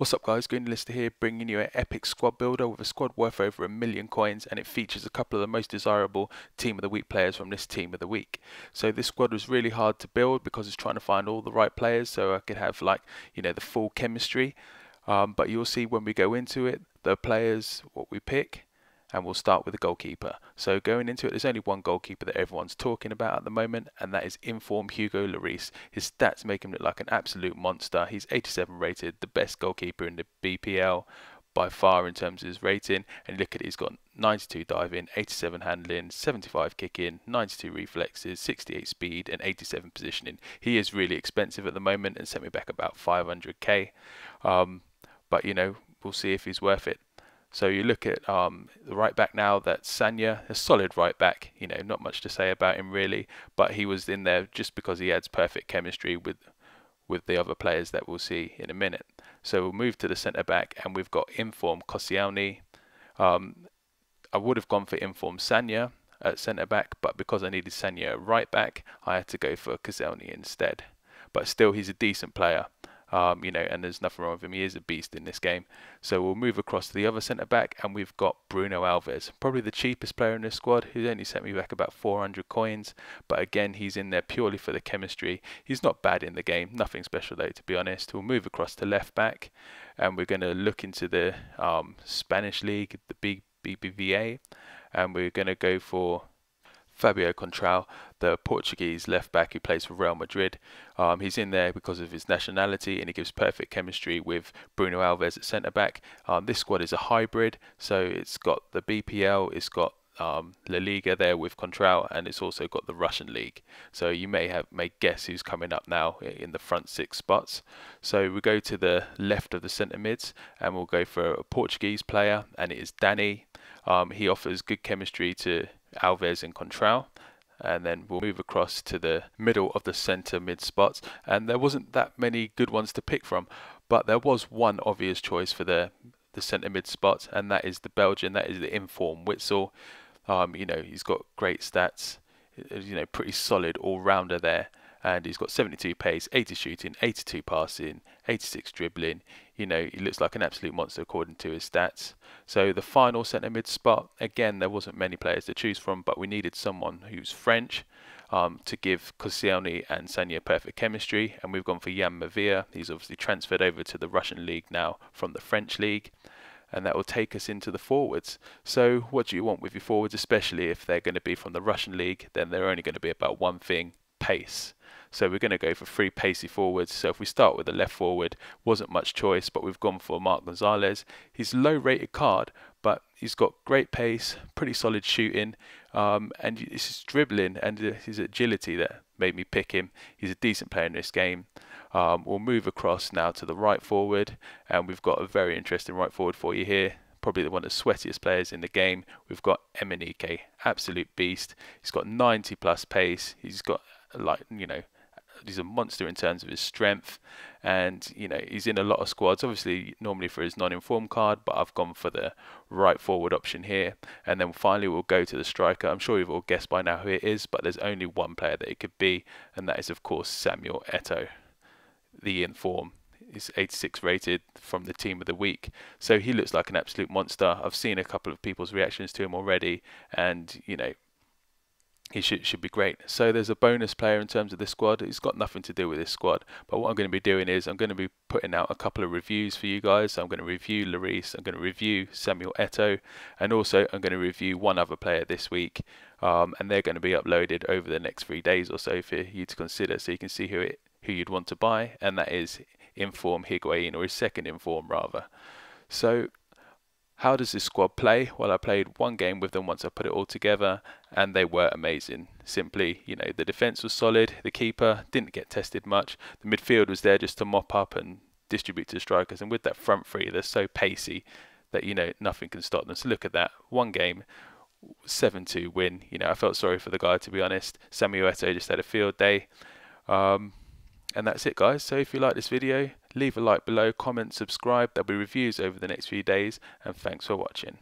What's up guys, Green Lister here, bringing you an epic squad builder with a squad worth over 1,000,000 coins, and it features a couple of the most desirable Team of the Week players from this Team of the Week. So this squad was really hard to build because it's trying to find all the right players so I could have the full chemistry. But you'll see when we go into it, the players, what we pick, and we'll start with the goalkeeper. So going into it, there's only one goalkeeper that everyone's talking about at the moment, and that is inform Hugo Lloris. His stats make him look like an absolute monster. He's 87 rated, the best goalkeeper in the BPL by far in terms of his rating. And look at it, he's got 92 diving, 87 handling, 75 kicking, 92 reflexes, 68 speed, and 87 positioning. He is really expensive at the moment and sent me back about 500k. But we'll see if he's worth it. So you look at the right back now, that's Sanya, a solid right back, not much to say about him really, but he was in there just because he adds perfect chemistry with the other players that we'll see in a minute. So we'll move to the centre back, and we've got Inform Koscielny. I would have gone for Inform Sanya at centre back, but because I needed Sanya at right back, I had to go for Koscielny instead. But still, he's a decent player. And there's nothing wrong with him. He is a beast in this game. So we'll move across to the other centre back, and we've got Bruno Alves, probably the cheapest player in this squad. He's only sent me back about 400 coins, but again, he's in there purely for the chemistry. He's not bad in the game, nothing special though, to be honest. We'll move across to left back, and we're going to look into the Spanish league, the BBVA, and we're going to go for Fabio Contral, the Portuguese left back who plays for Real Madrid. He's in there because of his nationality, and he gives perfect chemistry with Bruno Alves at centre back. This squad is a hybrid, so it's got the BPL, it's got La Liga there with Contral, and it's also got the Russian league. So you may guess who's coming up now in the front 6 spots. So we go to the left of the centre mids, and we'll go for a Portuguese player, and it is Danny. He offers good chemistry to Alves and Contral, and then we'll move across to the middle of the centre mid spots, and there wasn't that many good ones to pick from, but there was one obvious choice for the centre mid spots, and that is the Belgian, that is the Inform Witsel. He's got great stats, pretty solid all-rounder there, and he's got 72 pace, 80 shooting, 82 passing, 86 dribbling. He looks like an absolute monster according to his stats. So the final centre mid spot, again, there wasn't many players to choose from, but we needed someone who's French to give Koscielny and Sanya perfect chemistry, and we've gone for Jan Mavia. He's obviously transferred over to the Russian league now from the French league, and that will take us into the forwards. So what do you want with your forwards, especially if they're going to be from the Russian league? Then they're only going to be about one thing: pace. So we're going to go for 3 pacey forwards. So if we start with the left forward, wasn't much choice, but we've gone for Marc Gonzalez. He's a low rated card, but he's got great pace, pretty solid shooting, and it's his dribbling and his agility that made me pick him. He's a decent player in this game. We'll move across now to the right forward, and we've got a very interesting right forward for you here. Probably one of the sweatiest players in the game. We've got Emenike, absolute beast. He's got 90 plus pace. He's got he's a monster in terms of his strength, and he's in a lot of squads, obviously normally for his non-informed card, but I've gone for the right forward option here. And then finally we'll go to the striker. I'm sure you've all guessed by now who it is, but there's only one player that it could be, and that is of course Samuel Eto'o, the Inform. Is 86 rated from the Team of the Week, so he looks like an absolute monster. I've seen a couple of people's reactions to him already, and he should be great. So there's a bonus player in terms of this squad. It's got nothing to do with this squad, but what I'm going to be doing is I'm going to be putting out a couple of reviews for you guys. So I'm going to review Lloris, I'm going to review Samuel Eto'o, and also I'm going to review one other player this week, and they're going to be uploaded over the next 3 days or so for you to consider, so you can see who you'd want to buy, and that is Inform Higuain, or his second Inform rather. So how does this squad play? Well, I played one game with them once I put it all together, and they were amazing. Simply, the defence was solid, the keeper didn't get tested much, the midfield was there just to mop up and distribute to the strikers, and with that front three, they're so pacey that nothing can stop them. So look at that, one game, 7-2 win. I felt sorry for the guy, to be honest. Samuel Eto'o just had a field day. And that's it, guys. So if you like this video, leave a like below, comment, subscribe. There'll be reviews over the next few days, and thanks for watching.